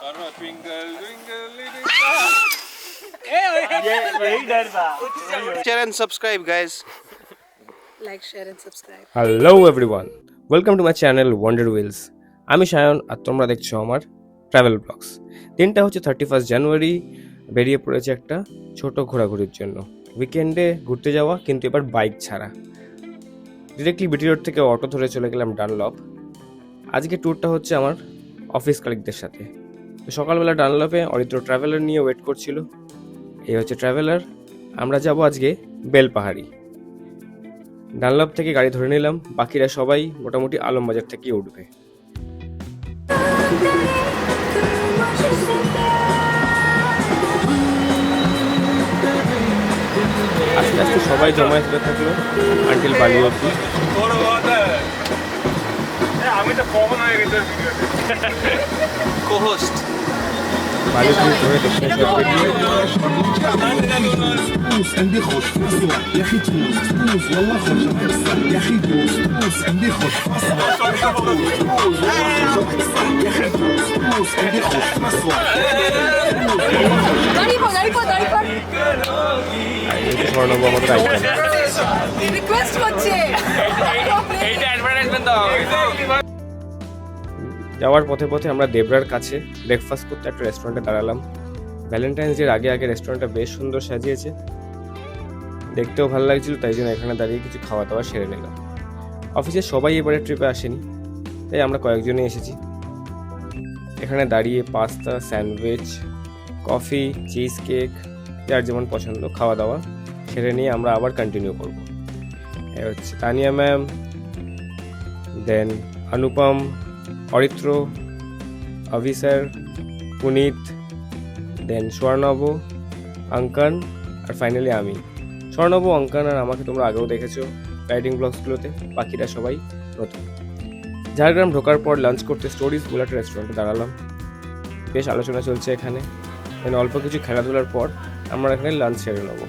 Share and subscribe, guys. Like, share and subscribe. Hello everyone, welcome to my channel Wonder Wills. আমি সায়ন আর তোমরা দেখছো আমার travel blogs. দিনটা হচ্ছে 31 জানুয়ারি। বেরিয়ে পড়েছে একটা ছোট ঘোরাঘুরির জন্য, উইকেন্ডে ঘুরতে যাওয়া, কিন্তু এবার বাইক ছাড়া। ডিরেক্টলি বিটি রোড থেকে অটো ধরে চলে গেলাম ডানলপ। আজকে ট্যুরটা হচ্ছে আমার অফিস কালিকদের সাথে। তো সকালবেলা ডানলপে অরিত্র ট্রাভেলার নিয়ে ওয়েট করছিল। এই হচ্ছে ট্রাভেলার। আমরা যাব আজকে বেলপাহাড়ি। ডানলপ থেকে গাড়ি ধরে নিলাম, বাকিরা সবাই মোটামুটি আলমবাজার থেকে উঠবে। আস্তে আস্তে সবাই জমায়েত হতে থাকলো আনটিল বালি অব্দি। Co-host. বালি ব্রিজ ধরে দক্ষিণেশ্বর বেরিয়ে عندي خوش يا اخي تموت والله خوش يا اخي تموت عندي خوش يا اخي تموت عندي خوش স্বর্ণব আমাদের আইকন। রিকোয়েস্ট করছে যাওয়ার পথে পথে আমরা দেবরার কাছে ব্রেকফাস্ট করতে একটা রেস্টুরেন্টে দাঁড়ালাম। ভ্যালেন্টাইন্স ডের আগে আগে রেস্টুরেন্টটা বেশ সুন্দর সাজিয়েছে, দেখতেও ভালো লাগছিল, তাই জন্য এখানে দাঁড়িয়ে কিছু খাওয়া দাওয়া সেরে নিলাম। অফিসের সবাই এবারে ট্রিপে আসেনি, তাই আমরা কয়েকজনই এসেছি। এখানে দাঁড়িয়ে pasta, sandwich, coffee, cheese cake, যার যেমন পছন্দ খাওয়া দাওয়া সেরে নিয়ে আমরা আবার কন্টিনিউ করব। এ হচ্ছে তানিয়া ম্যাম, দেন অনুপম, অরিত্র, অভি স্যার, পুনিত, দেন স্বর্ণব, অঙ্কন, আর ফাইনালি আমি। স্বর্ণব, অঙ্কন আর আমাকে তোমরা আগেও দেখেছো রাইডিং ব্লগসগুলোতে, বাকিরা সবাই নতুন। ঝাড়গ্রাম ঢোকার পর লাঞ্চ করতে স্টোরিজ বুলাট রেস্টুরেন্টে দাঁড়ালাম। বেশ আলোচনা চলছে এখানে। দেন অল্প কিছু খেলাধুলার পর আমরা এখানে লাঞ্চ সেরে নেবো।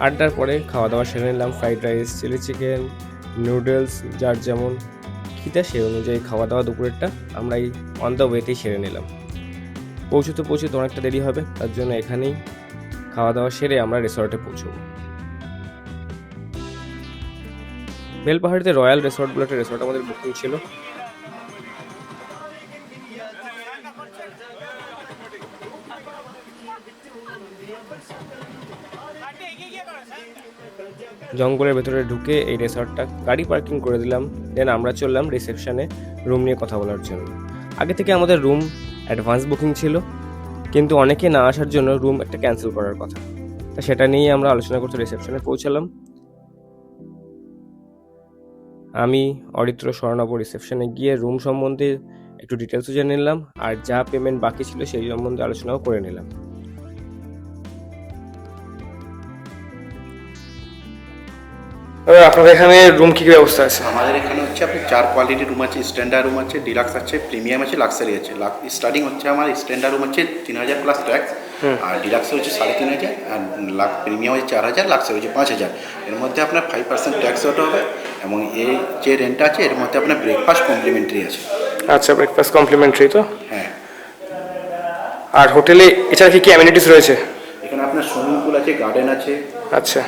আড্ডার পরে খাওয়া দাওয়া সেরে নিলাম। Fried rice, chilli chicken, noodles, যার যেমন খিদা সেই অনুযায়ী খাওয়া দাওয়া দুপুরেরটা আমরা এই অন দ্য ওয়েতেই সেরে নিলাম। পৌঁছতে অনেকটা দেরি হবে, তার জন্য এখানেই খাওয়া দাওয়া সেরে আমরা রিসর্টে পৌঁছবো। বেলপাহাড়িতে রয়্যাল রিসর্ট বলে একটা রিসর্ট আমাদের বুকিং ছিল। জঙ্গলের ভেতরে ঢুকে এই রিসর্টটা গাড়ি পার্কিং করে দিলাম। দেন আমরা চললাম রিসেপশনে রুম নিয়ে কথা বলার জন্য। আগে থেকে আমাদের রুম অ্যাডভান্স বুকিং ছিল, কিন্তু অনেকে না আসার জন্য রুম একটা ক্যান্সেল করার কথা, তা সেটা নিয়েই আমরা আলোচনা করতে রিসেপশনে পৌঁছালাম। আমি, অরিত্র, স্বর্ণব রিসেপশনে গিয়ে রুম সম্বন্ধে একটু ডিটেলসও জেনে নিলাম, আর যা পেমেন্ট বাকি ছিল সেই সম্বন্ধে আলোচনাও করে নিলাম। আপনাদের এখানে রুম কি ব্যবস্থা আছে? আমাদের এখানে হচ্ছে আপনি 4 কোয়ালিটির রুম আছে। স্ট্যান্ডার্ড রুম আছে, ডিলাক্স আছে, প্রিমিয়াম আছে, লাক্সারি আছে। স্টার্টিং হচ্ছে আমার স্ট্যান্ডার্ড রুম হচ্ছে 3000 প্লাস ট্যাক্স, আর ডিলাক্স হচ্ছে 3500, আর প্রিমিয়াম হচ্ছে 4000, লাক্সারি হচ্ছে 5000। এর মধ্যে আপনার 5% ট্যাক্স ওটা হবে, এবং এই যে রেন্ট আছে এর মধ্যে আপনার ব্রেকফাস্ট কমপ্লিমেন্টারি আছে। আচ্ছা, ব্রেকফাস্ট কমপ্লিমেন্টারি তো? হ্যাঁ। আর হোটেলে এছাড়া কি কি অ্যামিনিটিস রয়েছে? এখানে আপনার সুইমিং পুল আছে, গার্ডেন আছে। আচ্ছা,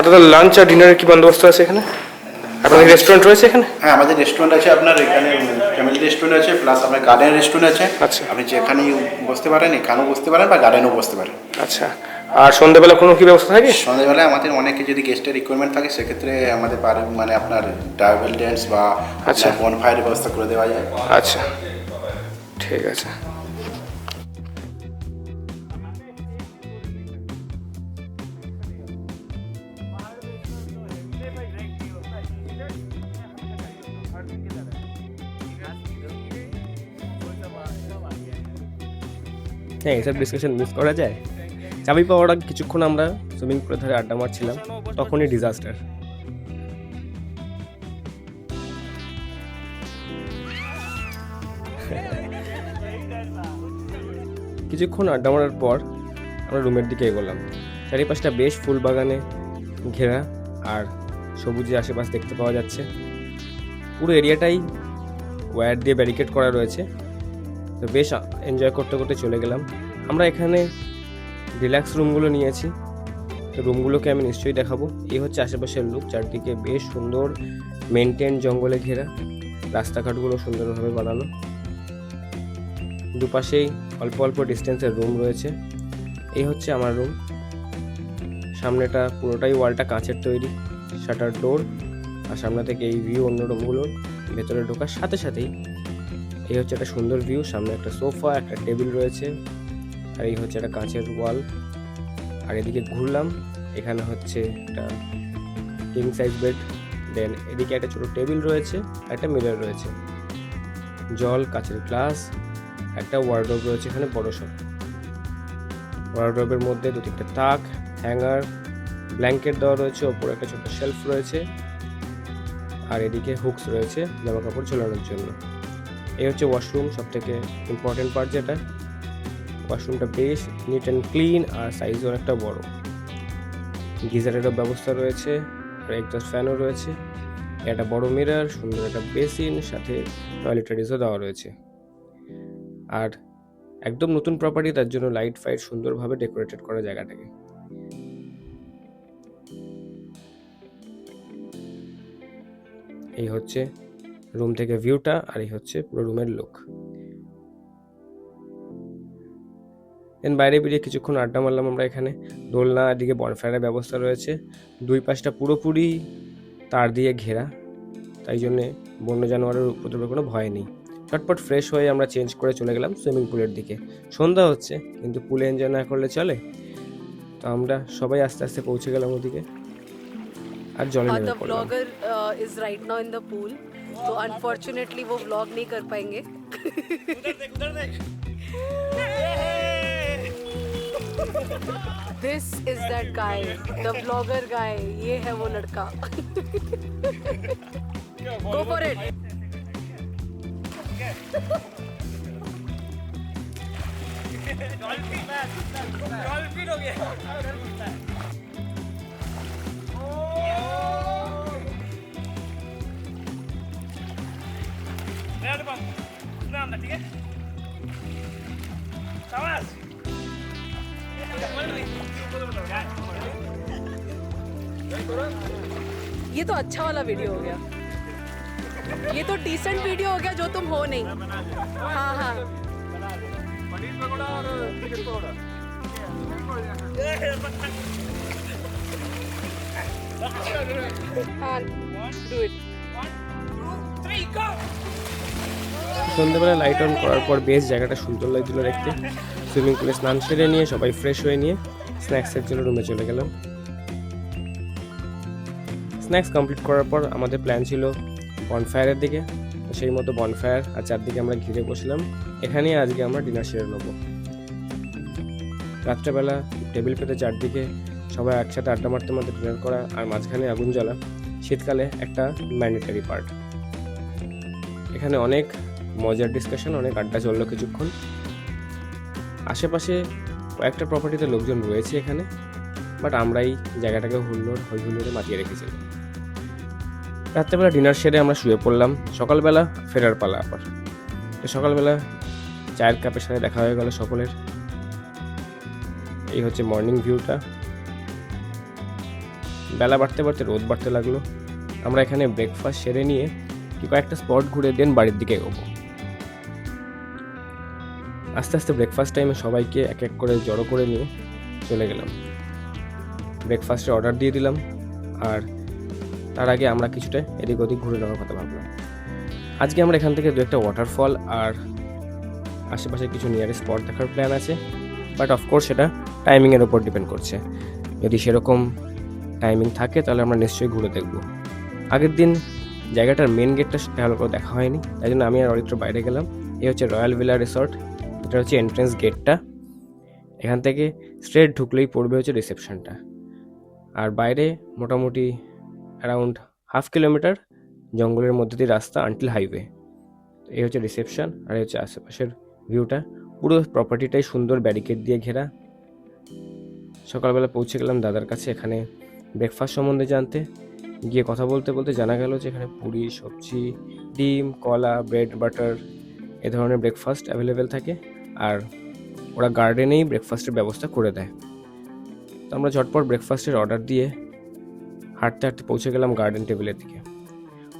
আপনাদের লাঞ্চ আর ডিনারের কি বন্দোবস্ত আছে এখানে? আপনাদের রেস্টুরেন্ট রয়েছে এখানে? হ্যাঁ, আমাদের রেস্টুরেন্ট আছে, আপনার এখানে ফ্যামিলি রেস্টুরেন্ট আছে, প্লাস আপনার গার্ডেন রেস্টুরেন্ট আছে। আচ্ছা, আপনি যেখানেই বসতে পারেন, এখানেও বসতে পারেন বা গার্ডেনেও বসতে পারেন। আচ্ছা, আর সন্ধ্যাবেলা কোনো কি ব্যবস্থা থাকে? সন্ধ্যাবেলায় আমাদের অনেকে যদি গেস্টের রিকোয়ারমেন্ট থাকে সেক্ষেত্রে আমাদের মানে আপনার ট্রাভেল ড্যান্স বা আচ্ছা বনফায়ারের ব্যবস্থা করে দেওয়া যায়। আচ্ছা, ঠিক আছে। হ্যাঁ, এসব ডিসকাশন মিস করা যায়? চাবি পাওয়ার আগে কিছুক্ষণ আমরা সুইমিং পুলের ধারে আড্ডা মারছিলাম, তখনই ডিজাস্টার। কিছুক্ষণ আড্ডা মারার পর আমরা রুমের দিকে এগোলাম। চারিপাশটা বেশ ফুল বাগানে ঘেরা আর সবুজের আশেপাশ দেখতে পাওয়া যাচ্ছে। পুরো এরিয়াটাই ওয়্যার দিয়ে ব্যারিকেড করা রয়েছে। তো বেশ এনজয় করতে করতে চলে গেলাম। আমরা এখানে রিল্যাক্স রুমগুলো নিয়েছি, তো রুমগুলোকে আমি নিশ্চয়ই দেখাবো। এই হচ্ছে আশেপাশের লুক, চারদিকে বেশ সুন্দর মেনটেন জঙ্গলে ঘেরা, রাস্তাঘাটগুলো সুন্দরভাবে বানানো, দুপাশেই অল্প অল্প ডিস্টেন্সের রুম রয়েছে। এই হচ্ছে আমার রুম, সামনেটা পুরোটাই ওয়ালটা কাঁচের তৈরি, শাটার ডোর, আর সামনে থেকে এই ভিউ অন্য রুমগুলোর ভেতরে ঢোকার সাথে সাথেই এই হচ্ছে একটা সুন্দর ভিউ। সামনে একটা সোফা, একটা টেবিল রয়েছে, আর এই হচ্ছে একটা কাঁচের ওয়াল। আর এদিকে ঘুরলাম, এখানে হচ্ছে একটা কিং সাইজ বেড, দেন এদিকে একটা ছোটো টেবিল রয়েছে, একটা মিরর রয়েছে, জল, কাঁচের গ্লাস, একটা ওয়ার্ডরোব রয়েছে এখানে বড় সব। ওয়ার্ডরোবের মধ্যে 2-3টে তাক, হ্যাঙ্গার, ব্ল্যাঙ্কেট দেওয়া রয়েছে, ওপরে একটা ছোট্ট শেলফ রয়েছে, আর এদিকে হুকস রয়েছে জামা কাপড় ঝোলানোর জন্য। এই হচ্ছে ওয়াশরুম, সব থেকে ইম্পর্টেন্ট পার্ট যেটা। ওয়াশরুমটা বেশ নিট অ্যান্ড ক্লিন আর সাইজও অনেকটা বড়। গিজারেরও ব্যবস্থা রয়েছে, আর এক্সস্ট ফ্যানও রয়েছে, একটা বড় মিরর, সুন্দর একটা বেসিন, সাথে টয়লেটারিজও দেওয়া রয়েছে। আর একদম নতুন প্রপার্টি, তার জন্য লাইট ফাইট সুন্দরভাবে ডেকোরেটেড করা জায়গাটাকে। এই হচ্ছে রুম থেকে ভিউটা, আর এই হচ্ছে পুরো রুমের লুক। দেন বাইরে বেরিয়ে কিছুক্ষণ আড্ডা মারলাম আমরা এখানে। দোলনা, এদিকে বনফায়ারের ব্যবস্থা রয়েছে, দুই পাশটা পুরোপুরি তার দিয়ে ঘেরা, তাই জন্যে বন্য জানোয়ারের উপদ্রবের কোনো ভয় নেই। চটপট ফ্রেশ হয়ে আমরা চেঞ্জ করে চলে গেলাম সুইমিং পুলের দিকে। সন্ধ্যা হচ্ছে, কিন্তু পুলে এনজয় না করলে চলে, তো আমরা সবাই আস্তে আস্তে পৌঁছে গেলাম ওদিকে আর জলে और নেমে the পড়লাম। vlogger is right now in the pool, तो unfortunately वो vlog नहीं कर पाएंगे। This is that guy, the vlogger guy. ये है वो लड़का। Go for it. ये तो अच्छा वाला वीडियो हो गया। ये तो डिसेंट वीडियो हो गया जो तुम हो नहीं। हाँ हाँ हाँ डू इट। সন্ধ্যেবেলা লাইট অন করার পর বেশ জায়গাটা সুন্দর লাগছিল দেখতে। সুইমিং পুলে স্নান সেরে নিয়ে সবাই ফ্রেশ হয়ে নিয়ে স্ন্যাক্সের জন্য রুমে চলে গেলাম। স্ন্যাক্স কমপ্লিট করার পর আমাদের প্ল্যান ছিল বনফায়ারের দিকে, তো সেই মতো বনফায়ার আর চারদিকে আমরা ঘিরে বসলাম। এখানেই আজকে আমরা ডিনার সেরে নেবো। রাত্রেবেলা টেবিল পেতে চারদিকে সবাই একসাথে আড্ডা মারতে মারতে ডিনার করা আর মাঝখানে আগুন জ্বালা শীতকালে একটা ম্যান্ডেটারি পার্ট। এখানে অনেক মজার ডিসকাশন, অনেক আড্ডা চললো কিছুক্ষণ। আশেপাশে কয়েকটা প্রপার্টিতে লোকজন রয়েছে এখানে, বাট আমরাই জায়গাটাকে হই হুল্লোড়ে মাতিয়ে রেখেছিলাম। রাত্রেবেলা ডিনার সেরে আমরা শুয়ে পড়লাম। সকালবেলা ফেরার পালা আবার। তো সকালবেলা চায়ের কাপের সাথে দেখা হয়ে গেল সকলের। এই হচ্ছে মর্নিং ভিউটা। বেলা বাড়তে বাড়তে রোদ বাড়তে লাগলো। আমরা এখানে ব্রেকফাস্ট সেরে নিয়ে কয়েকটা স্পট ঘুরে দেন বাড়ির দিকে এগোবো। আস্তে আস্তে ব্রেকফাস্ট টাইমে সবাইকে এক এক করে জড়ো করে নিয়ে চলে গেলাম। ব্রেকফাস্টের অর্ডার দিয়ে দিলাম, আর তার আগে আমরা কিছুটা এদিক ওদিক ঘুরে নেওয়ার কথা ভাবলাম। আজকে আমরা এখান থেকে 2-একটা ওয়াটারফল আর আশেপাশে কিছু নিয়ারেস্ট স্পট দেখার প্ল্যান আছে, বাট অফকোর্স সেটা টাইমিংয়ের ওপর ডিপেন্ড করছে। যদি সেরকম টাইমিং থাকে তাহলে আমরা নিশ্চয়ই ঘুরে দেখব। আগের দিন জায়গাটার মেন গেটটা ভালো করে দেখা হয়নি, তাই জন্য আমি আর অরিত্র বাইরে গেলাম। এই হচ্ছে রয়্যাল ভিলা রিসর্ট, এটা হচ্ছে এন্ট্রেন্স গেটটা। এখান থেকে স্ট্রেট ঢুকলেই পড়বে হচ্ছে রিসেপশনটা, আর বাইরে মোটামুটি অ্যারাউন্ড 1/2 কিলোমিটার জঙ্গলের মধ্যে দিয়ে রাস্তা আনটিল হাইওয়ে। এই হচ্ছে রিসেপশন, আর এই হচ্ছে আশেপাশের ভিউটা। পুরো প্রপার্টিটাই সুন্দর ব্যারিকেড দিয়ে ঘেরা। সকালবেলা পৌঁছে গেলাম দাদার কাছে। এখানে ব্রেকফাস্ট সম্বন্ধে জানতে গিয়ে কথা বলতে বলতে জানা গেল যে এখানে পুরি, সবজি, ডিম, কলা, ব্রেড, বাটার এ ধরনের ব্রেকফাস্ট অ্যাভেলেবেল থাকে, আর ওরা গার্ডেনেই ব্রেকফাস্টের ব্যবস্থা করে দেয়। তো আমরা ঝটপট ব্রেকফাস্টের অর্ডার দিয়ে হাঁটতে হাঁটতে পৌঁছে গেলাম গার্ডেন টেবিলের দিকে।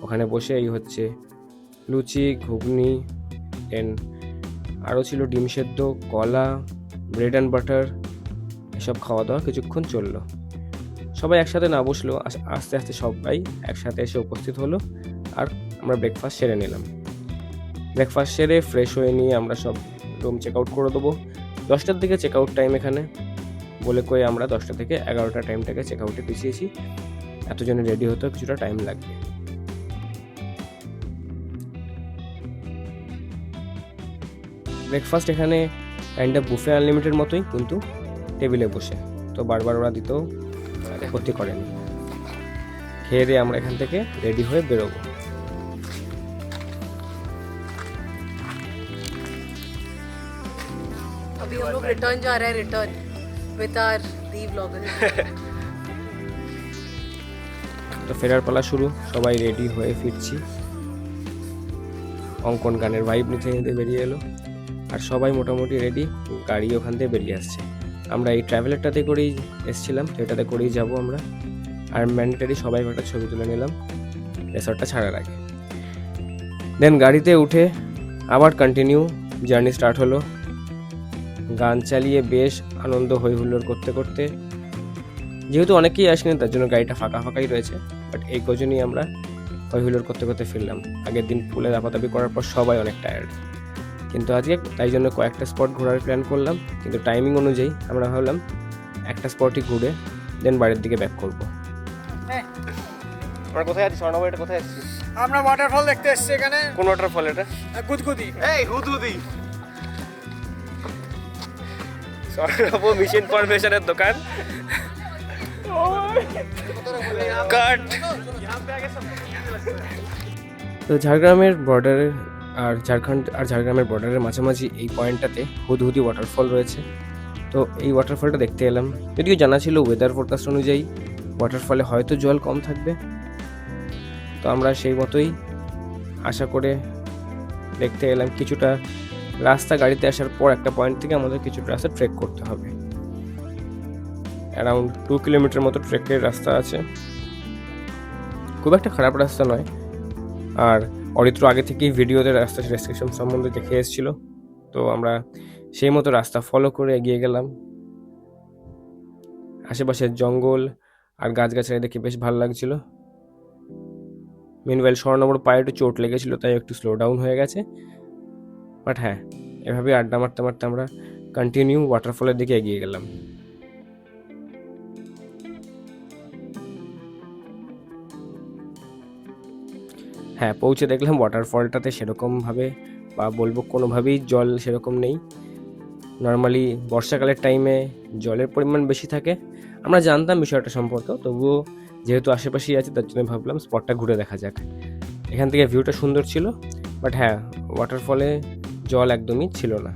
ওখানে বসে এই হচ্ছে লুচি, ঘুগনি, দেন আরও ছিল ডিম সেদ্ধ, কলা, ব্রেড অ্যান্ড বাটার, এসব খাওয়া দাওয়া কিছুক্ষণ চললো। সবাই একসাথে না বসলেও আস্তে আস্তে সবাই একসাথে এসে উপস্থিত হলো, আর আমরা ব্রেকফাস্ট সেরে নিলাম। ব্রেকফাস্ট সেরে ফ্রেশ হয়ে নিয়ে আমরা সব রুম চেক আউট করে দেবো। 10টার দিকে চেক আউট টাইম এখানে বলে কয়ে আমরা 10টা থেকে 11টা টাইমটাকে চেক আউটে পিছিয়েছি। এতজনে রেডি হতেও কিছুটা টাইম লাগবে। ব্রেকফাস্ট এখানে কাইন্ড অফ বুফে আনলিমিটেড মতোই, কিন্তু টেবিলে বসে, তো বারবার ওরা দিতেও ক্ষতি করেনি। খেয়ে দিয়ে আমরা এখান থেকে রেডি হয়ে বেরোবো। अभी हम लोग रिटर्न जा रहे हैं, return with our the vlogger. তো ফেরার পালা শুরু, সবাই রেডি হয়ে ফিরছি। অঙ্কন গানের ভাইব নিতে নিতে বেরিয়ে এলো, আর সবাই মোটামুটি রেডি, গাড়ি ওখান থেকে বেরিয়ে আসছে। আমরা এই ট্রাভেলারটাতে করেই এসেছিলাম, তো এটাতে করেই যাবো আমরা। আর ম্যান্ডেটারি সবাই একটা ছবি তুলে নিলাম রেসর্টটা ছাড়ার আগে। দেন গাড়িতে উঠে আবার কন্টিনিউ জার্নি স্টার্ট হলো। গান চালিয়ে বেশ আনন্দ হই হুল্লোড় করতে করতে, যেহেতু অনেকেই আসেনি তার জন্য গাড়িটা ফাঁকা ফাঁকাই রয়েছে, বাট এই কজনই আমরা হই হুল্লোড় করতে করতে ফিরলাম। আগের দিন পুলে দাপাদাপি করার পর সবাই অনেক টায়ার্ড, কিন্তু আজকে তাই জন্য কয়েকটা স্পট ঘোরার প্ল্যান করলাম, কিন্তু টাইমিং অনুযায়ী আমরা ভাবলাম একটা স্পটই ঘুরে দেন বাড়ির দিকে ব্যাক করবো। আমরা কোথায় আছি? স্বর্ণবাবু, এটা কোথায় আছি? আমরা ওয়াটারফল দেখতে এসেছি এখানে। কোন ওয়াটারফল এটা? গুদগুদি। এই হুদুদি স্বর্ণবাবু মিস ইনফরমেশনের দোকান। কাট। তো ঝাড়গ্রামের বর্ডারে আর ঝাড়খণ্ড আর ঝাড়গ্রামের বর্ডারের মাঝামাঝি এই পয়েন্টটাতে হুদহুদি ওয়াটারফল রয়েছে। তো এই ওয়াটারফলটা দেখতে এলাম, যদিও জানা ছিল ওয়েদার ফোরকাস্ট অনুযায়ী ওয়াটারফলে হয়তো জল কম থাকবে, তো আমরা সেই মতোই আশা করে দেখতে এলাম। কিছুটা রাস্তা গাড়িতে আসার পর একটা পয়েন্ট থেকে আমাদের কিছুটা রাস্তা ট্রেক করতে হবে, অ্যারাউন্ড 2 কিলোমিটার মতো ট্রেকের রাস্তা আছে। খুব একটা খারাপ রাস্তা নয়, আর অরিত্র আগে থেকেই ভিডিওতে রাস্তা রেস্ট্রিকশন সম্বন্ধে দেখে এসেছিল, তো আমরা সেই মতো রাস্তা ফলো করে এগিয়ে গেলাম। আশেপাশের জঙ্গল আর গাছগাছালি দেখে বেশ ভালো লাগছিল। মিনওয়েল স্বর্ণবড় পায়ে একটু চোট লেগেছিল, তাই একটু স্লো ডাউন হয়ে গেছে, বাট হ্যাঁ, এভাবে আড্ডা মারতে মারতে আমরা কন্টিনিউ ওয়াটারফলের দিকে এগিয়ে গেলাম। হ্যাঁ, পৌঁছে দেখলাম ওয়াটারফলটাতে সেরকমভাবে বা বলবো কোনোভাবেই জল সেরকম নেই। নর্মালি বর্ষাকালের টাইমে জলের পরিমাণ বেশি থাকে, আমরা জানতাম বিষয়টা সম্পর্কে, তবুও যেহেতু আশেপাশেই আছে তার জন্য ভাবলাম স্পটটা ঘুরে দেখা যাক। এখান থেকে ভিউটা সুন্দর ছিল, বাট হ্যাঁ, ওয়াটারফলে জল একদমই ছিল না।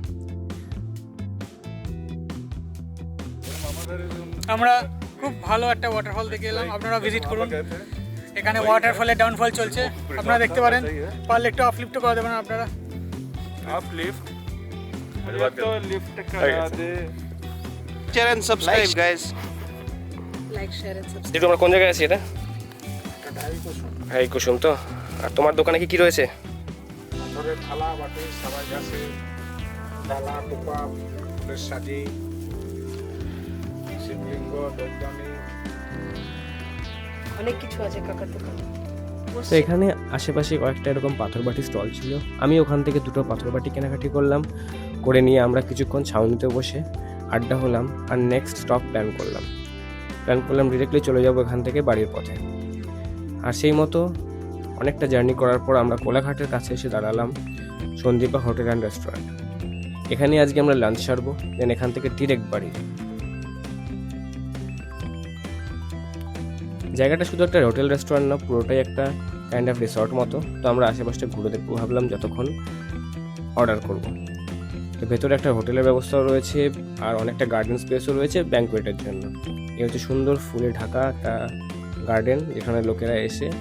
আমরা খুব ভালো একটা ওয়াটারফল দেখে এলাম, আপনারা ভিজিট করুন। এখানে ওয়াটারফলের ডাউনফল চলছে, আপনারা দেখতে পারেন। পারলে একটু আপলিফ্ট করে দেবেন আপনারা। share and subscribe guys. Like share and subscribe. যেহেতু আমরা কোন জায়গায় আছি? এটা হাই কুসুম। তো আর তোমার দোকানে কি কি রয়েছে? পাথরের থালা, বাটি, সবাই গেছে, ডালা, টোপা, ফুলের সাজি, শিবলিঙ্গ, দোকানি। অনেক কিছু আছে কাকার দোকানে। তো এখানে আশেপাশে কয়েকটা এরকম পাথর বাটি স্টল ছিল, আমি ওখান থেকে 2টো পাথর বাটি কেনাকাটি করলাম। করে নিয়ে আমরা কিছুক্ষণ ছাউনিতে বসে আড্ডা হলাম, আর নেক্সট স্টপ প্ল্যান করলাম ডিরেক্টলি চলে যাব এখান থেকে বাড়ির পথে। আর সেই মতো অনেকটা জার্নি করার পর আমরা কোলাঘাটের কাছে এসে দাঁড়ালাম সন্দীপা হোটেল অ্যান্ড রেস্টুরেন্ট। এখানে আজকে আমরা লাঞ্চ সারবো, দেন এখান থেকে ডিরেক্ট বাড়ি। জায়গাটা শুধু একটা হোটেল রেস্টুরেন্ট না, পুরোটাই একটা কাইন্ড অফ রিসর্ট মতো। তো আমরা আশেপাশটা ঘুরে দেখবো ভাবলাম যতক্ষণ অর্ডার করব। তো ভেতরে একটা হোটেলের ব্যবস্থাও রয়েছে আর অনেকটা গার্ডেন স্পেসও রয়েছে ব্যাঙ্কোয়েটের জন্য। এই হচ্ছে সুন্দর ফুলে ঢাকা একটা গার্ডেন যেখানে লোকেরা এসে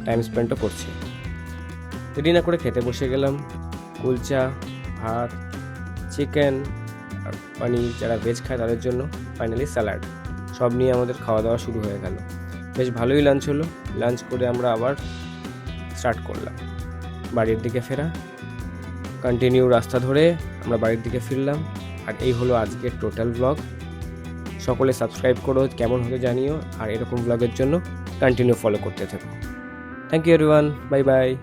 টাইম স্পেন্ডও করছে। তো ডিনার করে খেতে বসে গেলাম। কুলচা, ভাত, চিকেন আর পানির, যারা ভেজ খায় তাদের জন্য ফাইনালি স্যালাড, সব নিয়ে আমাদের খাওয়া দাওয়া শুরু হয়ে গেল। বেশ ভালোই লাঞ্চ হলো। লাঞ্চ করে আমরা আবার স্টার্ট করলাম বাড়ির দিকে ফেরা। কন্টিনিউ রাস্তা ধরে আমরা বাড়ির দিকে ফিরলাম। আর এই হলো আজকের টোটাল ব্লগ। সকলে সাবস্ক্রাইব করো, কেমন হতে জানিও, আর এরকম ব্লগের জন্য কন্টিনিউ ফলো করতে থাকো। Thank you everyone, bye by.